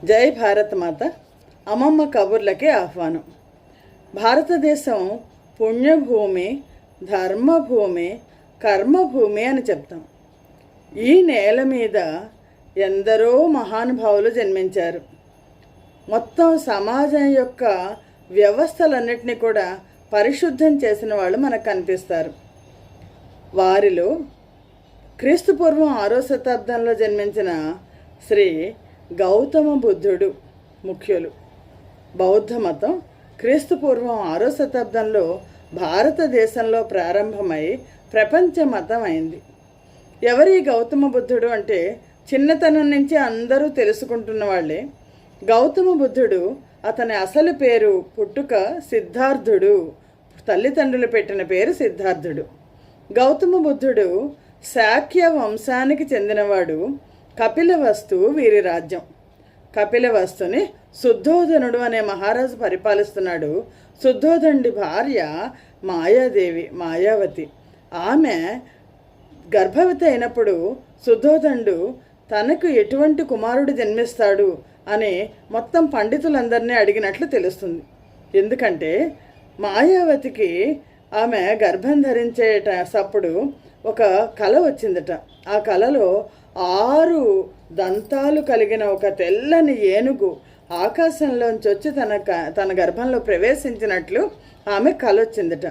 జై భారత్ మాత. అమ్మమ్మ కబుర్లకి ఆహ్వానం. భారతదేశం పుణ్యభూమి, ధర్మభూమి, కర్మభూమి అని చెప్తాం. ఈ నేల మీద ఎందరో మహానుభావులు జన్మించారు. మొత్తం సమాజం యొక్క వ్యవస్థలన్నిటినీ కూడా పరిశుద్ధం చేసిన వాళ్ళు మనకు కనిపిస్తారు. వారిలో క్రీస్తుపూర్వం 6వ శతాబ్దంలో జన్మించిన శ్రీ గౌతమ బుద్ధుడు ముఖ్యులు. బౌద్ధ మతం క్రీస్తుపూర్వం 6వ శతాబ్దంలో భారతదేశంలో ప్రారంభమై ప్రపంచ మతం అయింది. ఎవరి గౌతమ బుద్ధుడు అంటే చిన్నతనం నుంచి అందరూ తెలుసుకుంటున్న వాళ్ళే. గౌతమ బుద్ధుడు, అతని అసలు పేరు పుట్టుక సిద్ధార్థుడు. తల్లిదండ్రులు పెట్టిన పేరు సిద్ధార్థుడు. గౌతమ బుద్ధుడు శాక్య వంశానికి చెందినవాడు. కపిలవస్తు వీరి రాజ్యం. కపిలవస్తుని శుద్ధోధనుడు అనే మహారాజు పరిపాలిస్తున్నాడు. శుద్ధోధనుడి భార్య మాయావతి. ఆమె గర్భవతి అయినప్పుడు శుద్ధోధనుడు తనకు ఎటువంటి కుమారుడు జన్మిస్తాడు అని మొత్తం పండితులందరినీ అడిగినట్లు తెలుస్తుంది. ఎందుకంటే మాయావతికి ఆమె గర్భం ధరించేటప్పుడు ఒక కళ వచ్చిందట. ఆ కళలో 6 దంతాలు కలిగిన ఒక తెల్లని ఏనుగు ఆకాశంలోంచి వచ్చి తన గర్భంలో ప్రవేశించినట్లు ఆమె కళ వచ్చిందట.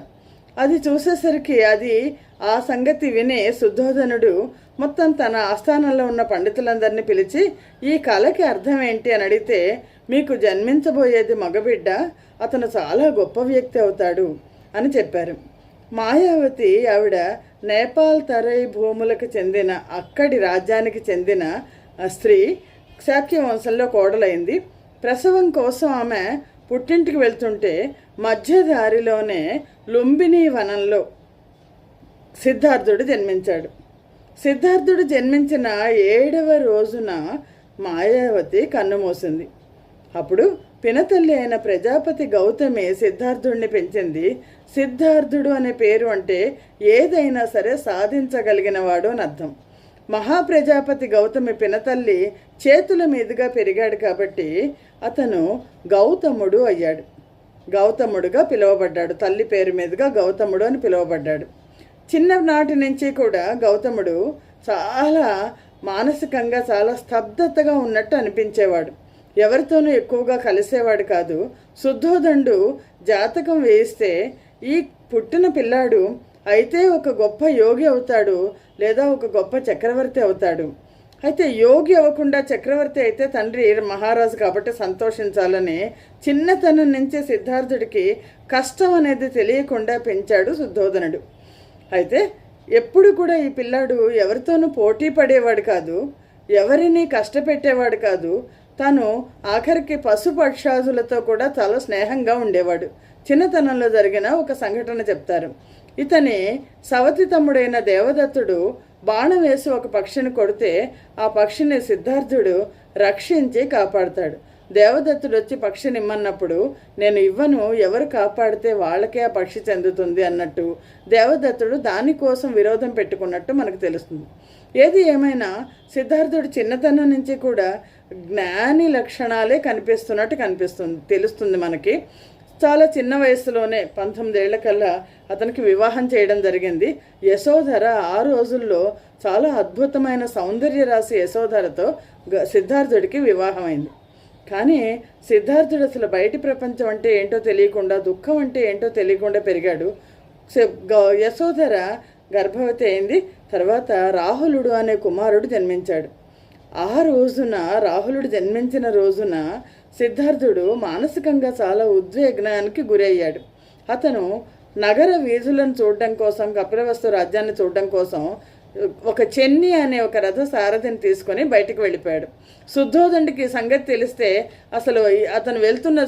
అది చూసేసరికి ఆ సంగతి విని శుద్ధోధనుడు మొత్తం తన ఆస్థానంలో ఉన్న పండితులందరినీ పిలిచి ఈ కళకి అర్థం ఏంటి అని అడిగితే, మీకు జన్మించబోయేది మగబిడ్డ, అతను చాలా గొప్ప వ్యక్తి అవుతాడు అని చెప్పారు. మాయావతి ఆవిడ నేపాల్ తరై భూములకు చెందిన అక్కడి రాజ్యానికి చెందిన స్త్రీ. శాక్య వంశంలో కోడలైంది. ప్రసవం కోసం ఆమె పుట్టింటికి వెళ్తుంటే మధ్య దారిలోనే లుంబిని వనంలో సిద్ధార్థుడు జన్మించాడు. సిద్ధార్థుడు జన్మించిన 7వ రోజున మాయావతి కన్నుమూసింది. అప్పుడు పినతల్లి అయిన ప్రజాపతి గౌతమి సిద్ధార్థుడిని పెంచింది. సిద్ధార్థుడు అనే పేరు అంటే ఏదైనా సరే సాధించగలిగినవాడు అని అర్థం. మహాప్రజాపతి గౌతమి పినతల్లి చేతుల మీదుగా పెరిగాడు కాబట్టి అతను గౌతముడు అయ్యాడు. గౌతముడుగా పిలువబడ్డాడు. తల్లి పేరు మీదుగా గౌతముడు అని పిలువబడ్డాడు. చిన్ననాటి నుంచి కూడా గౌతముడు చాలా మానసికంగా చాలా స్తబ్దతగా ఉన్నట్టు అనిపించేవాడు. ఎవరితోనూ ఎక్కువగా కలిసేవాడు కాదు. శుద్ధోధనుడు జాతకం వేయిస్తే ఈ పుట్టిన పిల్లాడు అయితే ఒక గొప్ప యోగి అవుతాడు, లేదా ఒక గొప్ప చక్రవర్తి అవుతాడు. అయితే యోగి అవ్వకుండా చక్రవర్తి అయితే తండ్రి మహారాజు కాబట్టి సంతోషించాలని చిన్నతనం నుంచి సిద్ధార్థుడికి కష్టం అనేది తెలియకుండా పెంచాడు శుద్ధోధనుడు. అయితే ఎప్పుడు కూడా ఈ పిల్లాడు ఎవరితోనూ పోటీ పడేవాడు కాదు, ఎవరిని కష్టపెట్టేవాడు కాదు. తను ఆఖరికి పశుపక్షాదులతో కూడా చాలా స్నేహంగా ఉండేవాడు. చిన్నతనంలో జరిగిన ఒక సంఘటన చెప్తారు. ఇతని సవతి తమ్ముడైన దేవదత్తుడు బాణం వేసి ఒక పక్షిని కొడితే ఆ పక్షిని సిద్ధార్థుడు రక్షించి కాపాడుతాడు. దేవదత్తుడు వచ్చి పక్షిని ఇమ్మన్నప్పుడు, నేను ఇవ్వను, ఎవరు కాపాడితే వాళ్ళకే ఆ పక్షి చెందుతుంది అన్నట్టు దేవదత్తుడు దానికోసం విరోధం పెట్టుకున్నట్టు మనకు తెలుస్తుంది. ఏది ఏమైనా సిద్ధార్థుడు చిన్నతనం నుంచి కూడా జ్ఞాని లక్షణాలే తెలుస్తుంది మనకి. చాలా చిన్న వయసులోనే 19 ఏళ్లకల్లా అతనికి వివాహం చేయడం జరిగింది. యశోధర ఆ రోజుల్లో చాలా అద్భుతమైన సౌందర్య రాశి యశోధరతో సిద్ధార్థుడికి వివాహమైంది. కానీ సిద్ధార్థుడు అసలు బయటి ప్రపంచం అంటే ఏంటో తెలియకుండా, దుఃఖం అంటే ఏంటో తెలియకుండా పెరిగాడు. యశోధర గర్భవతి అయింది. తర్వాత రాహులుడు అనే కుమారుడు జన్మించాడు. ఆ రోజున రాహులుడు జన్మించిన రోజున సిద్ధార్థుడు మానసికంగా చాలా ఉద్వేగానికి గురయ్యాడు. అతను నగర వీధులను చూడడం కోసం, కపిలవస్తు రాజ్యాన్ని చూడడం కోసం ఒక చెన్ని అనే ఒక రథ సారథిని తీసుకొని బయటికి వెళ్ళిపోయాడు. శుద్ధోధనుడికి సంగతి తెలిస్తే అసలు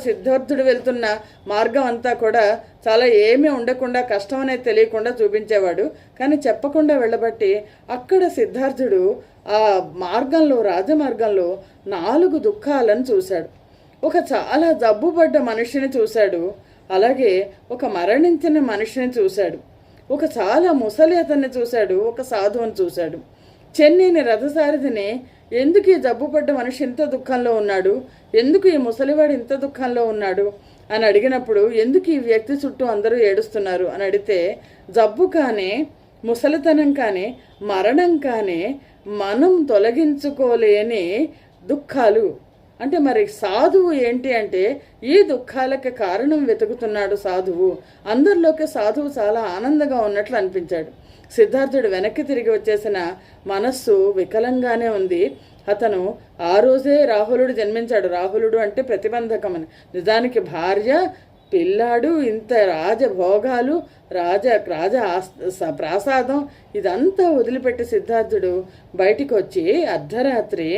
సిద్ధార్థుడు వెళ్తున్న మార్గం అంతా కూడా చాలా ఏమీ ఉండకుండా, కష్టం అనేది తెలియకుండా చూపించేవాడు. కానీ చెప్పకుండా వెళ్ళబట్టి అక్కడ సిద్ధార్థుడు ఆ మార్గంలో, రాజమార్గంలో 4 దుఃఖాలను చూశాడు. ఒక చాలా జబ్బుపడ్డ మనిషిని చూశాడు. అలాగే ఒక మరణించిన మనిషిని చూశాడు. ఒక చాలా ముసలి అతన్ని చూశాడు. ఒక సాధువుని చూశాడు. చెన్నీని రథసారథిని ఎందుకు ఈ జబ్బు పడ్డ మనిషి ఇంత దుఃఖంలో ఉన్నాడు, ఎందుకు ఈ ముసలివాడు ఇంత దుఃఖంలో ఉన్నాడు అని అడిగినప్పుడు, ఎందుకు ఈ వ్యక్తి చుట్టూ అందరూ ఏడుస్తున్నారు అని అడిగితే, జబ్బు కానీ ముసలితనం కానీ మరణం కానీ మనం తొలగించుకోలేని దుఃఖాలు. అంటే మరి సాధువు ఏంటి అంటే ఈ దుఃఖాలకి కారణం వెతుకుతున్నాడు సాధువు. అందరిలోకి సాధువు చాలా ఆనందంగా ఉన్నట్లు అనిపించాడు. సిద్ధార్థుడు వెనక్కి తిరిగి వచ్చేసిన మనస్సు వికలంగానే ఉంది. అతను ఆ రోజే రాహులుడు జన్మించాడు. రాహులుడు అంటే ప్రతిబంధకమని. నిజానికి భార్య, పిల్లాడు, ఇంత రాజభోగాలు, రాజ ప్రాసాదం ఇదంతా వదిలిపెట్టి సిద్ధార్థుడు బయటికి వచ్చి అర్ధరాత్రి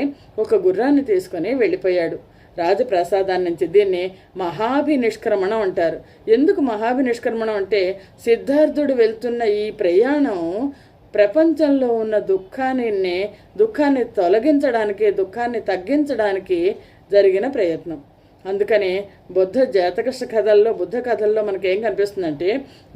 ఒక గుర్రాన్ని తీసుకొని వెళ్ళిపోయాడు రాజప్రసాదాన్ని నుంచి. దీన్ని మహాభినిష్క్రమణం అంటారు. ఎందుకు మహాభినిష్క్రమణం అంటే సిద్ధార్థుడు వెళ్తున్న ఈ ప్రయాణం ప్రపంచంలో ఉన్న దుఃఖాన్ని తొలగించడానికి, దుఃఖాన్ని తగ్గించడానికి జరిగిన ప్రయత్నం. అందుకని బుద్ధ కథల్లో మనకేం కనిపిస్తుందంటే,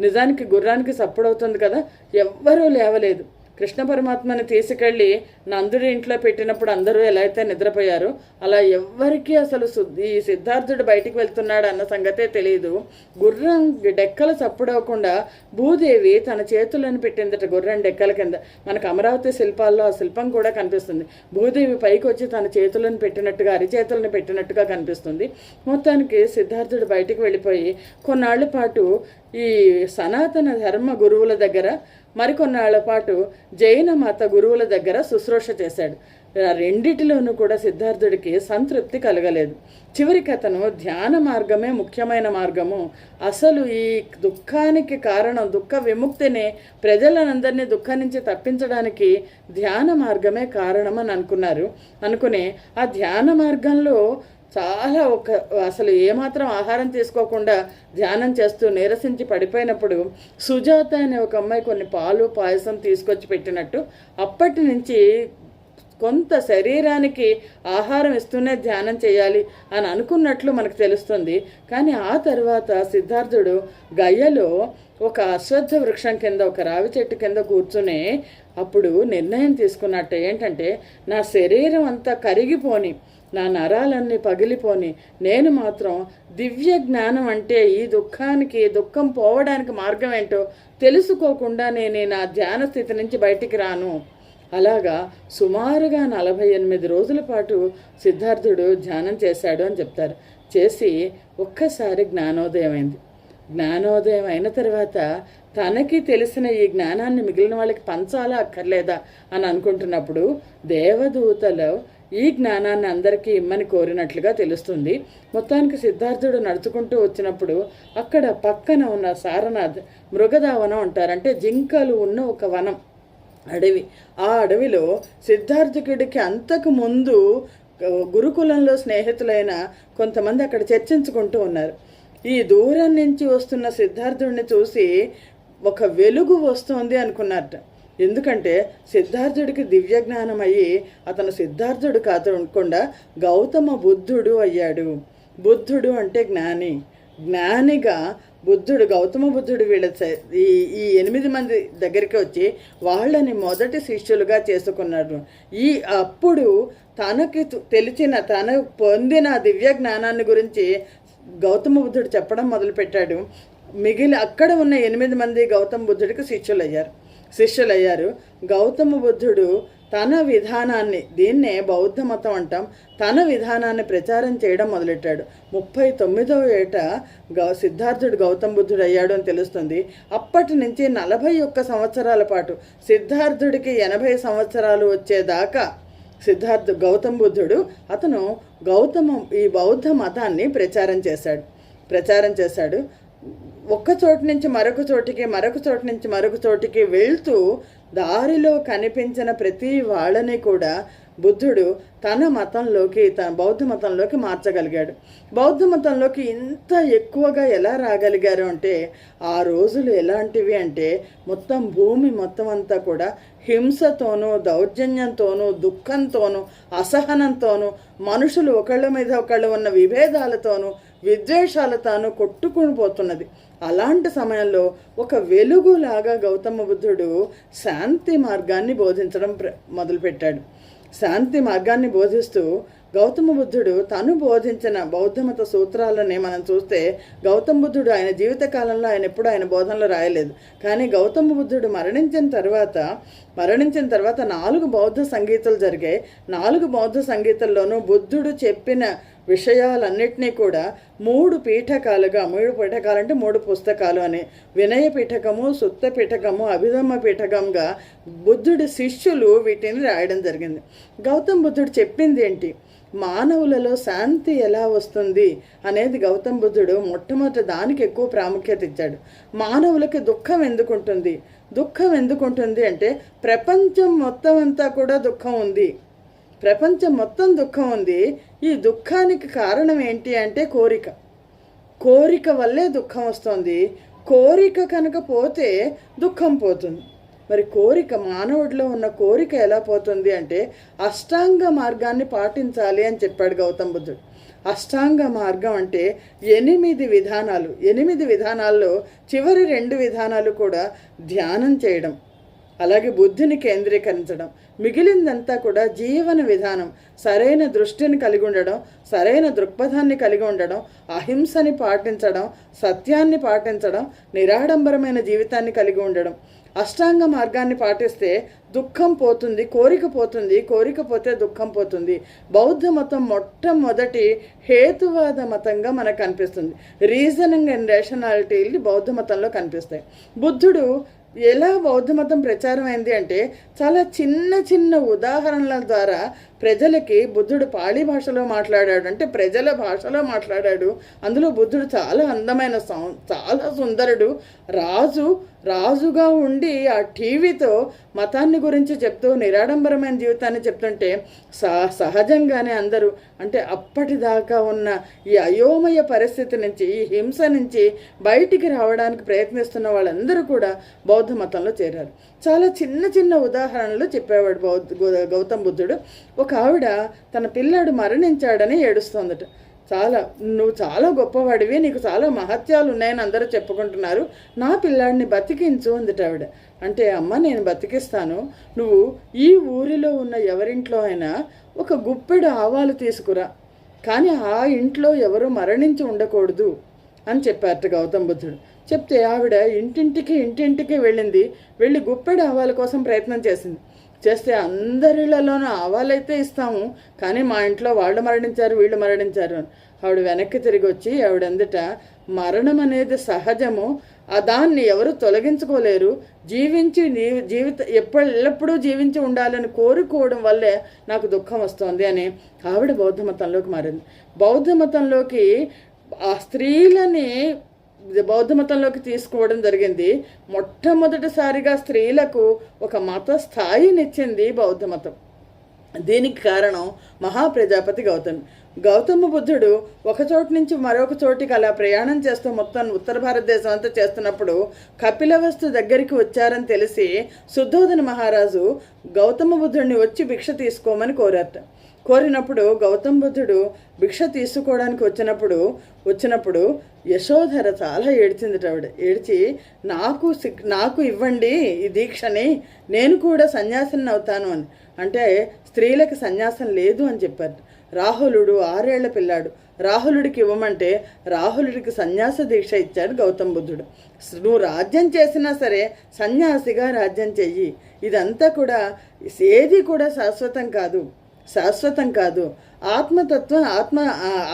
నిజానికి గుర్రానికి సప్పుడవుతుంది కదా, ఎవ్వరూ లేవలేదు. కృష్ణ పరమాత్మని తీసుకెళ్ళి నందుడి ఇంట్లో పెట్టినప్పుడు అందరూ ఎలా అయితే నిద్రపోయారో అలా ఎవ్వరికీ అసలు ఈ సిద్ధార్థుడు బయటికి వెళ్తున్నాడు అన్న సంగతే తెలియదు. గుర్రం డెక్కలు చప్పుడవకుండా భూదేవి తన చేతులను పెట్టిందట గుర్రం డెక్కల కింద. మనకు అమరావతి శిల్పాల్లో ఆ శిల్పం కూడా కనిపిస్తుంది. భూదేవి పైకి వచ్చి తన చేతులను పెట్టినట్టుగా, అరిచేతులను పెట్టినట్టుగా కనిపిస్తుంది. మొత్తానికి సిద్ధార్థుడు బయటికి వెళ్ళిపోయి కొన్నాళ్ల పాటు ఈ సనాతన ధర్మ గురువుల దగ్గర, మరికొన్నాళ్ల పాటు జైన మత గురువుల దగ్గర శుశ్రూష చేశాడు. రెండిటిలోనూ కూడా సిద్ధార్థుడికి సంతృప్తి కలగలేదు. చివరికి అతను ధ్యాన మార్గమే ముఖ్యమైన మార్గము, అసలు ఈ దుఃఖానికి కారణం, దుఃఖ విముక్తిని, ప్రజలందరినీ దుఃఖం నుంచి తప్పించడానికి ధ్యాన మార్గమే కారణమని అనుకుని ఆ ధ్యాన మార్గంలో చాలా అసలు ఏమాత్రం ఆహారం తీసుకోకుండా ధ్యానం చేస్తూ నీరసించి పడిపోయినప్పుడు సుజాత అనే ఒక అమ్మాయి కొన్ని పాలు పాయసం తీసుకొచ్చి పెట్టినట్టు అప్పటి నుంచి కొంత శరీరానికి ఆహారం ఇస్తూనే ధ్యానం చేయాలి అని అనుకున్నట్లు మనకు తెలుస్తుంది. కానీ ఆ తర్వాత సిద్ధార్థుడు గయలో ఒక అశ్వత్థ వృక్షం కింద, ఒక రావి చెట్టు కింద కూర్చుని అప్పుడు నిర్ణయం తీసుకున్నట్టు ఏంటంటే, నా శరీరం అంతా కరిగిపోని, నా నరాలన్నీ పగిలిపోని, నేను మాత్రం దివ్య జ్ఞానం అంటే ఈ దుఃఖం పోవడానికి మార్గం ఏంటో తెలుసుకోకుండా నేను నా ధ్యాన స్థితి నుంచి బయటికి రాను. అలాగా సుమారుగా 48 రోజుల పాటు సిద్ధార్థుడు ధ్యానం చేశాడు అని చెప్తారు. చేసి ఒక్కసారి జ్ఞానోదయం అయింది. జ్ఞానోదయం అయిన తర్వాత తనకి తెలిసిన ఈ జ్ఞానాన్ని మిగిలిన వాళ్ళకి పంచాలా అక్కర్లేదా అని అనుకుంటున్నప్పుడు దేవదూతలు ఈ జ్ఞానాన్ని అందరికీ ఇమ్మని కోరినట్లుగా తెలుస్తుంది. మొత్తానికి సిద్ధార్థుడు నడుచుకుంటూ వచ్చినప్పుడు అక్కడ పక్కన ఉన్న సారనాథ్ మృగదావనం అంటారు, అంటే జింకలు ఉన్న ఒక వనం, అడవి. ఆ అడవిలో సిద్ధార్థుడికి అంతకు ముందు గురుకులంలో స్నేహితులైన కొంతమంది అక్కడ చర్చించుకుంటూ ఉన్నారు. ఈ దూరం నుంచి వస్తున్న సిద్ధార్థుడిని చూసి ఒక వెలుగు వస్తోంది అనుకున్నారట. ఎందుకంటే సిద్ధార్థుడికి దివ్య జ్ఞానం అయ్యి అతను సిద్ధార్థుడు కాకుండా గౌతమ బుద్ధుడు అయ్యాడు. బుద్ధుడు అంటే జ్ఞాని. జ్ఞానిగా బుద్ధుడు, గౌతమ బుద్ధుడు వీళ్ళ ఈ 8 మంది దగ్గరికి వచ్చి వాళ్ళని మొదటి శిష్యులుగా చేసుకున్నారు. అప్పుడు తనకి తెలిసిన, తను పొందిన దివ్య జ్ఞానాన్ని గురించి గౌతమ బుద్ధుడు చెప్పడం మొదలుపెట్టాడు. అక్కడ ఉన్న 8 మంది గౌతమ బుద్ధుడికి శిష్యులయ్యారు. గౌతమ బుద్ధుడు తన విధానాన్ని, దీన్నే బౌద్ధ మతం అంటాం, తన విధానాన్ని ప్రచారం చేయడం మొదలెట్టాడు. 39వ ఏట సిద్ధార్థుడు గౌతమ బుద్ధుడు అయ్యాడు అని తెలుస్తుంది. అప్పటి నుంచి 41 సంవత్సరాల పాటు, సిద్ధార్థుడికి 80 సంవత్సరాలు వచ్చేదాకా గౌతమ బుద్ధుడు అతను ఈ బౌద్ధ మతాన్ని ప్రచారం చేశాడు. ఒక్క చోటు నుంచి మరొక చోటు నుంచి మరొక చోటికి వెళ్తూ దారిలో కనిపించిన ప్రతి వాళ్ళని కూడా బుద్ధుడు తన మతంలోకి, తన బౌద్ధ మతంలోకి మార్చగలిగాడు. బౌద్ధ మతంలోకి ఇంత ఎక్కువగా ఎలా రాగలిగారు అంటే, ఆ రోజులు ఎలాంటివి అంటే మొత్తం భూమి మొత్తం అంతా కూడా హింసతోనూ, దౌర్జన్యంతోనూ, దుఃఖంతోనూ, అసహనంతోనూ, మనుషులు ఒకళ్ళ మీద ఒకళ్ళు ఉన్న విభేదాలతోనూ, విద్వేషాలతోనూ కొట్టుకుని పోతున్నది. అలాంటి సమయంలో ఒక వెలుగులాగా గౌతమ బుద్ధుడు శాంతి మార్గాన్ని బోధించడం మొదలుపెట్టాడు. శాంతి మార్గాన్ని బోధిస్తూ గౌతమ బుద్ధుడు తను బోధించిన బౌద్ధమత సూత్రాలని మనం చూస్తే, గౌతమ బుద్ధుడు ఆయన జీవితకాలంలో ఆయన ఎప్పుడూ ఆయన బోధనలు రాయలేదు. కానీ గౌతమ బుద్ధుడు మరణించిన తర్వాత 4 బౌద్ధ సంగీతాలు జరిగాయి. 4 బౌద్ధ సంగీతాల్లోనూ బుద్ధుడు చెప్పిన విషయాలన్నిటినీ కూడా 3 పీఠకాలుగా, 3 పీఠకాలు అంటే 3 పుస్తకాలు అని, వినయ పీఠకము, సుత్త పీఠకము, అభిధమ్మ పీఠకంగా బుద్ధుడి శిష్యులు వీటిని రాయడం జరిగింది. గౌతమ బుద్ధుడు చెప్పింది ఏంటి, మానవులలో శాంతి ఎలా వస్తుంది అనేది గౌతమ బుద్ధుడు మొట్టమొదటి దానికి ఎక్కువ ప్రాముఖ్యత ఇచ్చాడు. మానవులకి దుఃఖం ఎందుకుంటుంది, దుఃఖం ఎందుకుంటుంది అంటే ప్రపంచం మొత్తం అంతా కూడా దుఃఖం ఉంది, ప్రపంచం మొత్తం దుఃఖం ఉంది. ఈ దుఃఖానికి కారణం ఏంటి అంటే కోరిక వల్లే దుఃఖం వస్తుంది. కోరిక కనుక పోతే దుఃఖం పోతుంది. మరి మానవుడిలో ఉన్న కోరిక ఎలా పోతుంది అంటే అష్టాంగ మార్గాన్ని పాటించాలి అని చెప్పాడు గౌతమ బుద్ధుడు. అష్టాంగ మార్గం అంటే 8 విధానాలు. 8 విధానాల్లో చివరి 2 విధానాలు కూడా ధ్యానం చేయడం, అలాగే బుద్ధిని కేంద్రీకరించడం, మిగిలిందంతా కూడా జీవన విధానం, సరైన దృష్టిని కలిగి ఉండడం, సరైన దృక్పథాన్ని కలిగి ఉండడం, అహింసని పాటించడం, సత్యాన్ని పాటించడం, నిరాడంబరమైన జీవితాన్ని కలిగి ఉండడం. అష్టాంగ మార్గాన్ని పాటిస్తే దుఃఖం పోతుంది, కోరిక పోతే దుఃఖం పోతుంది. బౌద్ధ మతం మొట్టమొదటి హేతువాద మతంగా మనకు కనిపిస్తుంది. రీజనింగ్ అండ్ రేషనాలిటీలు బౌద్ధ మతంలో కనిపిస్తాయి. బుద్ధుడు ఎలా బౌద్ధ మతం ప్రచారం అయింది అంటే చాలా చిన్న ఉదాహరణల ద్వారా ప్రజలకి బుద్ధుడు పాళీ భాషలో మాట్లాడాడు, అంటే ప్రజల భాషలో మాట్లాడాడు. అందులో బుద్ధుడు చాలా అందమైన, చాలా సుందరుడు, రాజుగా ఉండి ఆ టీవీతో మతాన్ని గురించి చెప్తూ నిరాడంబరమైన జీవితాన్ని చెప్తుంటే సహజంగానే అందరూ, అంటే అప్పటిదాకా ఉన్న ఈ అయోమయ పరిస్థితి నుంచి, ఈ హింస నుంచి బయటికి రావడానికి ప్రయత్నిస్తున్న వాళ్ళందరూ కూడా బౌద్ధ మతంలో చేరారు. చాలా చిన్న ఉదాహరణలు చెప్పేవాడు గౌతమ బుద్ధుడు. ఒక ఆవిడ తన పిల్లాడు మరణించాడని ఏడుస్తోందట. నువ్వు చాలా గొప్పవాడివి, నీకు చాలా మహత్యాలు ఉన్నాయని అందరూ చెప్పుకుంటున్నారు, నా పిల్లాడిని బతికించు అందట ఆవిడ. అంటే అమ్మ నేను బతికిస్తాను, నువ్వు ఈ ఊరిలో ఉన్న ఎవరింట్లో అయినా ఒక గుప్పెడు ఆవాలు తీసుకురా, కానీ ఆ ఇంట్లో ఎవరు మరణించి ఉండకూడదు అని చెప్పారట గౌతమ బుద్ధుడు. చెప్తే ఆవిడ ఇంటింటికి వెళ్ళి గుప్పెడు ఆవాల కోసం ప్రయత్నం చేస్తే అందరిలోనూ ఆవాలైతే ఇస్తాము, కానీ మా ఇంట్లో వాళ్ళు మరణించారు, వీళ్ళు మరణించారు అని. ఆవిడ వెనక్కి తిరిగి వచ్చి ఆవిడందట, మరణం అనేది సహజము, దాన్ని ఎవరు తొలగించుకోలేరు, ఎల్లప్పుడూ జీవించి ఉండాలని కోరుకోవడం వల్లే నాకు దుఃఖం వస్తుంది అని ఆవిడ బౌద్ధ మతంలోకి మారింది. బౌద్ధ మతంలోకి ఆ స్త్రీలని బౌద్ధ మతంలోకి తీసుకోవడం జరిగింది. మొట్టమొదటిసారిగా స్త్రీలకు ఒక మత స్థాయినిచ్చింది బౌద్ధ మతం. దీనికి కారణం మహాప్రజాపతి గౌతమ బుద్ధుడు ఒక చోటు నుంచి మరొక చోటికి అలా ప్రయాణం చేస్తూ మొత్తం ఉత్తర భారతదేశం అంతా చేస్తున్నప్పుడు కపిలవస్తు దగ్గరికి వచ్చారని తెలిసి శుద్ధోదన మహారాజు గౌతమ బుద్ధుడిని వచ్చి భిక్ష తీసుకోమని కోరినప్పుడు గౌతమ బుద్ధుడు భిక్ష తీసుకోవడానికి వచ్చినప్పుడు యశోధర చాలా ఏడ్చింది. ఆవిడ ఏడ్చి, నాకు ఇవ్వండి ఈ దీక్షని, నేను కూడా సన్యాసిని అవుతాను అని. అంటే స్త్రీలకు సన్యాసం లేదు అని చెప్పారు. రాహులుడు 6 ఏళ్ల పిల్లాడు, రాహులుడికి ఇవ్వమంటే రాహులుడికి సన్యాస దీక్ష ఇచ్చాడు గౌతమ బుద్ధుడు. నువ్వు రాజ్యం చేసినా సరే సన్యాసిగా రాజ్యం చెయ్యి, ఇదంతా కూడా ఏది కూడా శాశ్వతం కాదు. ఆత్మతత్వం,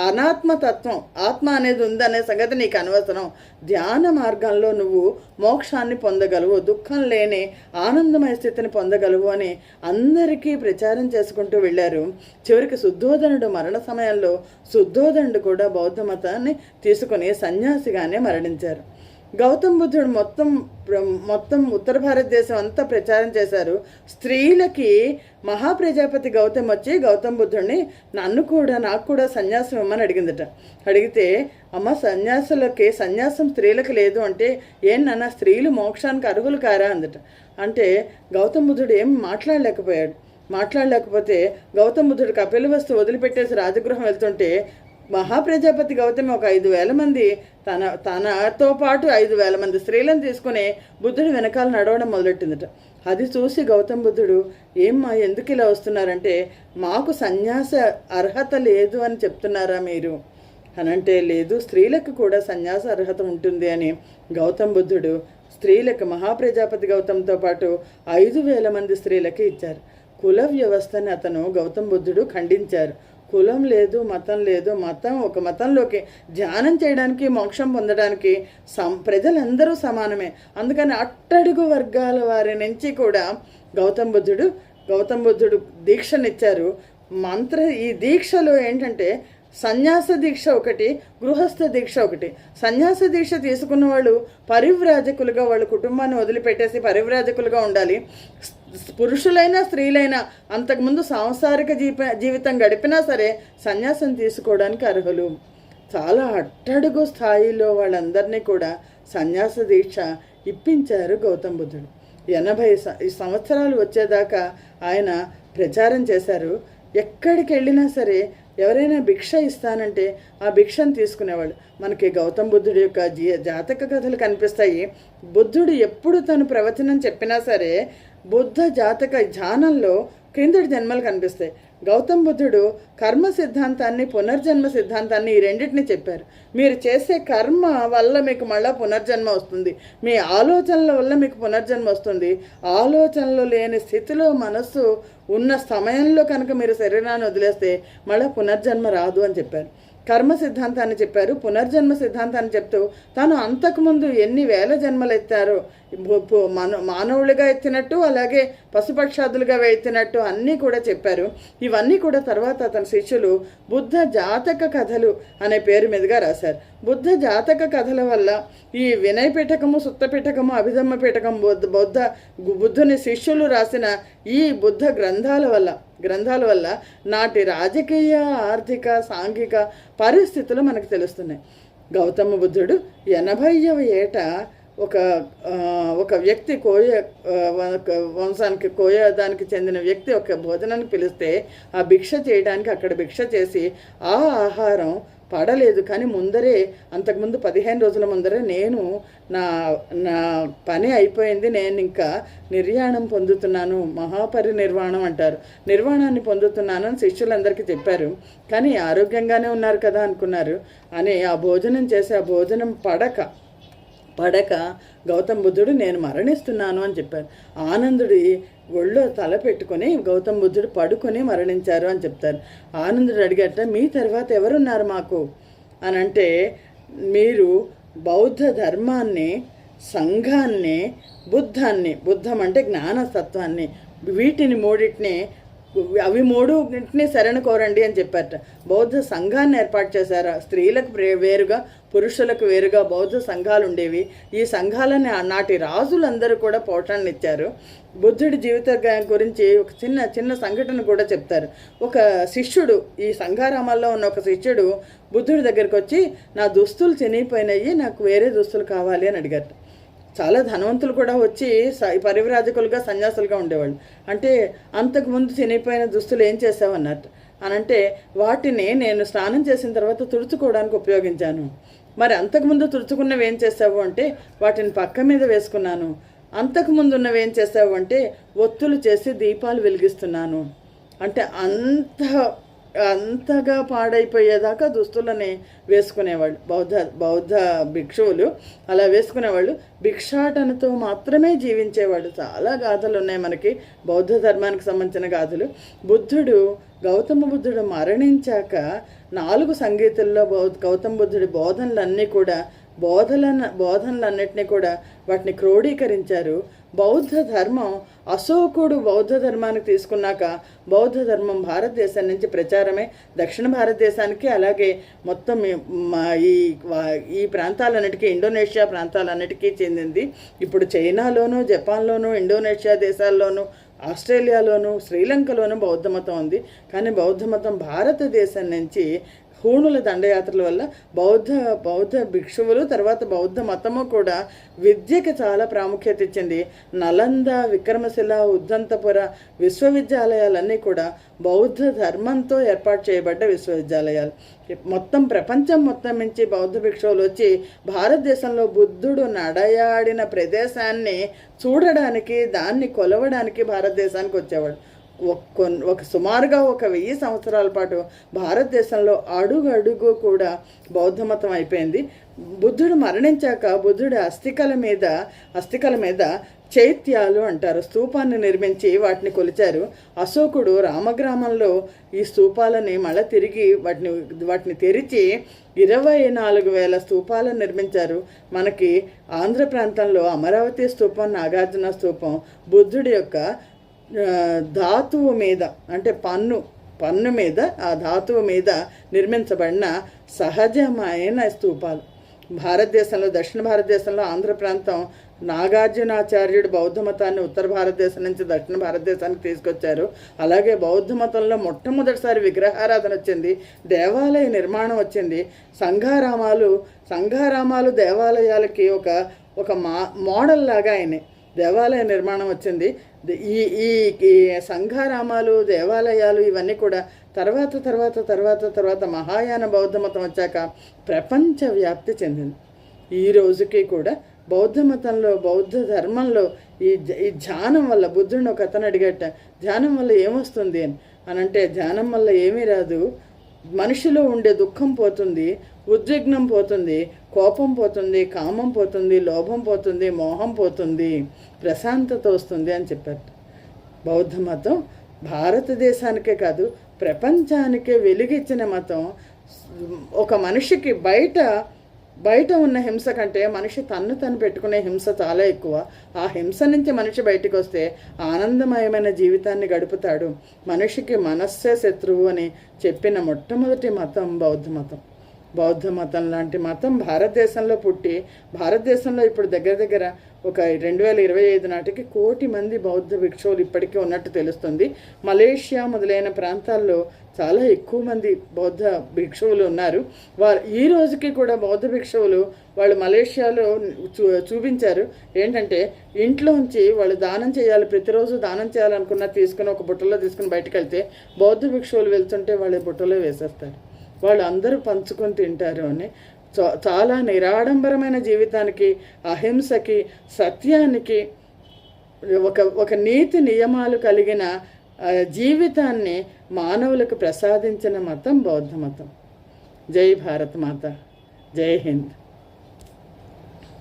అనాత్మతత్వం, ఆత్మ అనేది ఉందనే సంగతి నీకు అనవసరం. ధ్యాన మార్గంలో నువ్వు మోక్షాన్ని పొందగలవు, దుఃఖం లేని ఆనందమయ స్థితిని పొందగలవు అని అందరికీ ప్రచారం చేసుకుంటూ వెళ్ళారు. చివరికి శుద్ధోదనుడు మరణ సమయంలో శుద్ధోదనుడు కూడా బౌద్ధ మతాన్ని తీసుకుని సన్యాసిగానే మరణించారు. గౌతమ బుద్ధుడు మొత్తం ఉత్తర భారతదేశం అంతా ప్రచారం చేశారు. స్త్రీలకి మహాప్రజాపతి గౌతమ్ వచ్చి గౌతమ బుద్ధుడిని నాకు కూడా సన్యాసం ఇమ్మని అడిగిందట. అడిగితే అమ్మ సన్యాసం స్త్రీలకు లేదు అంటే నాన్న స్త్రీలు మోక్షానికి అర్హులు కారా అందట. అంటే గౌతమ బుద్ధుడు ఏం మాట్లాడలేకపోతే గౌతమ బుద్ధుడు కపిలవస్తు వదిలిపెట్టేసి రాజగృహం వెళ్తుంటే మహాప్రజాపతి గౌతమి ఒక 5,000 మంది తనతో పాటు 5,000 మంది స్త్రీలను తీసుకుని బుద్ధుడు వెనకాల నడవడం మొదలెట్టిందట. అది చూసి గౌతమ బుద్ధుడు ఎందుకు ఇలా వస్తున్నారంటే మాకు సన్యాస అర్హత లేదు అని చెప్తున్నారా మీరు అనంటే లేదు, స్త్రీలకు కూడా సన్యాస అర్హత ఉంటుంది అని గౌతమ బుద్ధుడు స్త్రీలకు మహాప్రజాపతి గౌతమ్తో పాటు 5,000 మంది స్త్రీలకి ఇచ్చారు. కుల వ్యవస్థని గౌతమ బుద్ధుడు ఖండించారు. కులం లేదు, మతం లేదు, ఒక మతంలోకి ధ్యానం చేయడానికి మోక్షం పొందడానికి ప్రజలందరూ సమానమే. అందుకని అట్టడుగు వర్గాల వారి నుంచి కూడా గౌతమ బుద్ధుడు దీక్షనిచ్చారు. ఈ దీక్షలో ఏంటంటే సన్యాస దీక్ష ఒకటి, గృహస్థ దీక్ష ఒకటి. సన్యాస దీక్ష తీసుకున్న వాళ్ళు పరివ్రాజకులుగా వాళ్ళ కుటుంబాన్ని వదిలిపెట్టేసి పరివ్రాజకులుగా ఉండాలి. పురుషులైనా స్త్రీలైనా అంతకుముందు సాంసారిక జీవితం గడిపినా సరే సన్యాసం తీసుకోవడానికి అర్హులు. చాలా అట్టడుగు స్థాయిలో వాళ్ళందరినీ కూడా సన్యాస దీక్ష ఇప్పించారు గౌతమ బుద్ధుడు. 80 సంవత్సరాలు వచ్చేదాకా ఆయన ప్రచారం చేశారు. ఎక్కడికి వెళ్ళినా సరే ఎవరైనా భిక్ష ఇస్తానంటే ఆ భిక్షను తీసుకునేవాళ్ళు. మనకి గౌతమ బుద్ధుడి యొక్క జాతక కథలు కనిపిస్తాయి. బుద్ధుడు ఎప్పుడు తను ప్రవచనం చెప్పినా సరే బుద్ధ జాతక ధ్యానంలో క్రిందటి జన్మలు కనిపిస్తాయి. గౌతమ బుద్ధుడు కర్మ సిద్ధాంతాన్ని, పునర్జన్మ సిద్ధాంతాన్ని ఈ రెండింటిని చెప్పారు. మీరు చేసే కర్మ వల్ల మీకు మళ్ళీ పునర్జన్మ వస్తుంది, మీ ఆలోచనల వల్ల మీకు పునర్జన్మ వస్తుంది. ఆలోచనలు లేని స్థితిలో మనస్సు ఉన్న సమయంలో కనుక మీరు శరీరాన్ని వదిలేస్తే మళ్ళీ పునర్జన్మ రాదు అని చెప్పారు. కర్మ సిద్ధాంతాన్ని చెప్పారు. పునర్జన్మ సిద్ధాంతాన్ని చెప్తూ తాను అంతకుముందు ఎన్ని వేల జన్మలు ఎత్తారో, మానవులుగా ఎత్తినట్టు అలాగే పశుపక్షాదులుగా ఎత్తినట్టు అన్నీ కూడా చెప్పారు. ఇవన్నీ కూడా తర్వాత అతని శిష్యులు బుద్ధ జాతక కథలు అనే పేరు మీదుగా రాశారు. బుద్ధ జాతక కథల వల్ల ఈ వినయ పిటకము, సుత్త పిటకము, అభిధమ్మ పిటకం బుద్ధుని శిష్యులు రాసిన ఈ బుద్ధ గ్రంథాల వల్ల నాటి రాజకీయ, ఆర్థిక, సాంఘిక పరిస్థితులు మనకు తెలుస్తున్నాయి. గౌతమ బుద్ధుడు 80వ ఏట ఒక వ్యక్తి కోయ దానికి చెందిన వ్యక్తి ఒక భోజనానికి పిలిస్తే ఆ భిక్ష చేయడానికి అక్కడ భిక్ష చేసి ఆ ఆహారం పడలేదు. కానీ అంతకుముందు 15 రోజుల ముందరే నేను నా పని అయిపోయింది, నేను ఇంకా నిర్యాణం పొందుతున్నాను, మహాపరినిర్వాణం అంటారు, నిర్వాణాన్ని పొందుతున్నాను అని శిష్యులందరికీ చెప్పారు. కానీ ఆరోగ్యంగానే ఉన్నారు కదా అనుకున్నారు. అని ఆ భోజనం చేసి ఆ భోజనం పడక గౌతమ బుద్ధుడు నేను మరణిస్తున్నాను అని చెప్పారు. ఆనందుడి ఒళ్ళో తల పెట్టుకొని గౌతమ బుద్ధుడు పడుకొని మరణించారు అని చెప్తారు. ఆనందుడు అడిగట, మీ తర్వాత ఎవరున్నారు మాకు అని అంటే, మీరు బౌద్ధ ధర్మాన్ని, సంఘాన్ని, బుద్ధం అంటే జ్ఞానతత్వాన్ని, వీటిని మూడింటిని శరణు కోరండి అని చెప్పారట. బౌద్ధ సంఘాన్ని ఏర్పాటు చేశారు. స్త్రీలకు వేరుగా, పురుషులకు వేరుగా బౌద్ధ సంఘాలు ఉండేవి. ఈ సంఘాలని నాటి రాజులందరూ కూడా పోషణనిచ్చారు. బుద్ధుడి జీవిత గురించి ఒక చిన్న సంఘటన కూడా చెప్తారు. ఒక శిష్యుడు, ఈ సంఘారామాల్లో ఉన్న ఒక శిష్యుడు బుద్ధుడి దగ్గరికి వచ్చి, నా దుస్తులు చినిగిపోయినాయి, నాకు వేరే దుస్తులు కావాలి అని అడిగారు. చాలా ధనవంతులు కూడా వచ్చి పరివ్రాజకులుగా, సన్యాసులుగా ఉండేవాళ్ళు. అంటే అంతకుముందు చినిగిపోయిన దుస్తులు ఏం చేసావు అన్నట్టు అనంటే, వాటిని నేను స్నానం చేసిన తర్వాత తుడుచుకోవడానికి ఉపయోగించాను. మరి అంతకుముందు తుడుచుకున్నవి ఏం చేసావు అంటే, వాటిని పక్క మీద వేసుకున్నాను. అంతకుముందు ఉన్నవి ఏం చేసావు అంటే, ఒత్తులు చేసి దీపాలు వెలిగిస్తున్నాను. అంటే అంతగా పాడైపోయేదాకా దుస్తులని వేసుకునేవాళ్ళు బౌద్ధ భిక్షువులు. అలా వేసుకునేవాళ్ళు. భిక్షాటనతో మాత్రమే జీవించేవాళ్ళు. చాలా గాథలు ఉన్నాయి మనకి బౌద్ధ ధర్మానికి సంబంధించిన గాథలు. గౌతమ బుద్ధుడు మరణించాక 4 సంగీతుల్లో గౌతమ బుద్ధుడి బోధనలన్నిటినీ కూడా వాటిని క్రోడీకరించారు. బౌద్ధ ధర్మం అశోకుడు బౌద్ధ ధర్మానికి తీసుకున్నాక బౌద్ధ ధర్మం భారతదేశం నుంచి ప్రచారమే దక్షిణ భారతదేశానికి, అలాగే మొత్తం ఈ ప్రాంతాలన్నిటికీ, ఇండోనేషియా ప్రాంతాలన్నిటికీ చెందింది. ఇప్పుడు చైనాలోను, జపాన్లోను, ఇండోనేషియా దేశాల్లోనూ, ఆస్ట్రేలియాలోను, శ్రీలంకలోను బౌద్ధ మతం ఉంది. కానీ బౌద్ధ మతం భారతదేశం నుంచి హూణుల దండయాత్రల వల్ల బౌద్ధ భిక్షువులు, తర్వాత బౌద్ధ మతము కూడా విద్యకి చాలా ప్రాముఖ్యత ఇచ్చింది. నలంద, విక్రమశిల, ఉద్దంతపుర విశ్వవిద్యాలయాలన్నీ కూడా బౌద్ధ ధర్మంతో ఏర్పాటు చేయబడ్డ విశ్వవిద్యాలయాలు. మొత్తం ప్రపంచం మొత్తం నుంచి బౌద్ధ భిక్షువులు వచ్చి భారతదేశంలో బుద్ధుడు నడయాడిన ప్రదేశాన్ని చూడడానికి, దాన్ని కొలవడానికి భారతదేశానికి వచ్చేవాడు. సుమారుగా 1000 సంవత్సరాల పాటు భారతదేశంలో అడుగు అడుగు కూడా బౌద్ధ మతం అయిపోయింది. బుద్ధుడు మరణించాక బుద్ధుడి అస్థికల మీద చైత్యాలు అంటారు, స్తూపాన్ని నిర్మించి వాటిని కొలిచారు. అశోకుడు రామగ్రామంలో ఈ స్తూపాలని మళ్ళీ తిరిగి వాటిని తెరిచి 24,000 స్తూపాలను నిర్మించారు. మనకి ఆంధ్ర ప్రాంతంలో అమరావతి స్తూపం, నాగార్జున స్తూపం బుద్ధుడి యొక్క ధాతువు మీద, అంటే పన్ను మీద, ఆ ధాతువు మీద నిర్మించబడిన సహజమైన స్తూపాలు. భారతదేశంలో, దక్షిణ భారతదేశంలో ఆంధ్ర ప్రాంతం నాగార్జునాచార్యుడు బౌద్ధ మతాన్ని ఉత్తర భారతదేశం నుంచి దక్షిణ భారతదేశానికి తీసుకొచ్చారు. అలాగే బౌద్ధ మతంలో మొట్టమొదటిసారి విగ్రహారాధన వచ్చింది, దేవాలయ నిర్మాణం వచ్చింది. సంఘారామాలు దేవాలయాలకి ఒక మోడల్ లాగా అయినాయి. దేవాలయ నిర్మాణం వచ్చింది. ఈ సంఘారామాలు, దేవాలయాలు ఇవన్నీ కూడా తర్వాత మహాయాన బౌద్ధ మతం వచ్చాక ప్రపంచ వ్యాప్తి చెందింది. ఈ రోజుకి కూడా బౌద్ధ మతంలో, బౌద్ధ ధర్మంలో ఈ ధ్యానం వల్ల, బుద్ధుడిని ఒక అతను అడిగట, ధ్యానం వల్ల ఏమొస్తుంది అని అంటే, ధ్యానం వల్ల ఏమీ రాదు, మనిషిలో ఉండే దుఃఖం పోతుంది, ఉద్విగ్నం పోతుంది, కోపం పోతుంది, కామం పోతుంది, లోభం పోతుంది, మోహం పోతుంది, ప్రశాంతత వస్తుంది అని చెప్పారు. బౌద్ధ మతం భారతదేశానికే కాదు ప్రపంచానికే వెలుగిచ్చిన మతం. ఒక మనిషికి బయట ఉన్న హింస కంటే మనిషి తను పెట్టుకునే హింస చాలా ఎక్కువ. ఆ హింస నుంచి మనిషి బయటికి వస్తే ఆనందమయమైన జీవితాన్ని గడుపుతాడు. మనిషికి మనస్సే శత్రువు అని చెప్పిన మొట్టమొదటి మతం బౌద్ధ మతం. బౌద్ధ మతం లాంటి మతం భారతదేశంలో పుట్టి, భారతదేశంలో ఇప్పుడు దగ్గర ఒక 2025 నాటికి 1 కోటి మంది బౌద్ధ భిక్షువులు ఇప్పటికీ ఉన్నట్టు తెలుస్తుంది. మలేషియా మొదలైన ప్రాంతాల్లో చాలా ఎక్కువ మంది బౌద్ధ భిక్షువులు ఉన్నారు. ఈ రోజుకి కూడా బౌద్ధ భిక్షువులు వాళ్ళు మలేషియాలో చూపించారు. ఏంటంటే ఇంట్లోంచి వాళ్ళు దానం చేయాలి, ప్రతిరోజు దానం చేయాలనుకున్న తీసుకుని ఒక బుట్టలో తీసుకుని బయటకు వెళ్తే బౌద్ధ భిక్షువులు వెళ్తుంటే వాళ్ళు బుట్టలో వేసేస్తారు. వాళ్ళు అందరూ పంచుకొని తింటారు అని. చాలా నిరాడంబరమైన జీవితానికి, అహింసకి, సత్యానికి, ఒక నీతి నియమాలు కలిగిన జీవితాన్ని మానవులకు ప్రసాదించిన మతం బౌద్ధ మతం. జై భారత్ మాత, జై హింద్.